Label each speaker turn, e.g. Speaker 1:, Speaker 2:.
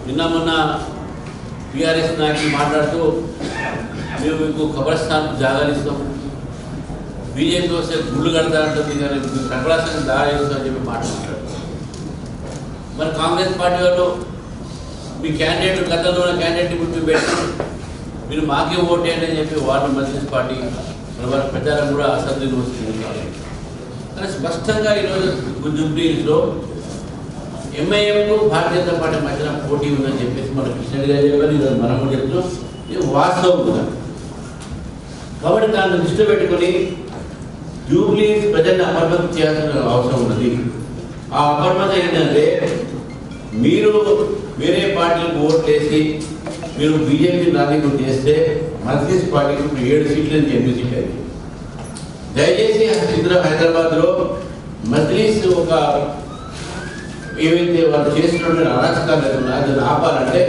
Speaker 1: నిన్న మొన్న టీఆర్ఎస్ నాయకులు మాట్లాడుతూ మేము మీకు కబ్రస్థాన్ జాగాలు ఇస్తాం, బీజేపీ వస్తే గుళ్ళు కడతారంటుంది కానీ కబ్రస్థాన్ దాడి చేస్తామని చెప్పి మాట్లాడుతారు. మరి కాంగ్రెస్ పార్టీ వాళ్ళు మీ క్యాండిడేట్ గతంలో ఉన్న క్యాండిడేట్ ఇప్పుడు పెట్టి మీరు మాకే ఓటేయండి అని చెప్పి వాళ్ళు మజ్లిస్ పార్టీ వాళ్ళ ప్రచారం కూడా అసెంబ్లీలో వస్తుంది. కానీ స్పష్టంగా ఈరోజు జూబ్లీహిల్స్లో ఎంఐఎంకు భారతీయ జనతా పార్టీ మధ్యన పోటీ ఉందని చెప్పేసి మన కృష్ణరెడ్డి గారు చెప్పారు, ఈరోజు మనం కూడా చెప్తున్నాం. ఇది వాస్తవం కూడా. కాబట్టి దాన్ని దృష్టిలో పెట్టుకొని జూబ్లీహిల్స్ ప్రజల్ని అపరిమితం చేయాల్సిన అవసరం ఉన్నది. ఆ అపరిమితం ఏంటంటే మీరు వేరే పార్టీలకు ఓట్లు వేసి మీరు బీజేపీ నాయకులు చేస్తే మజ్లిస్ పార్టీకి ఇప్పుడు 7 సీట్లు నుంచి 8 సీట్లు అయింది. దయచేసి హైదరాబాద్లో మజ్లిస్ ఒక ఏవైతే వాళ్ళు చేస్తున్న అరాచకాలు ఉన్నాయో దాన్ని ఆపాలంటే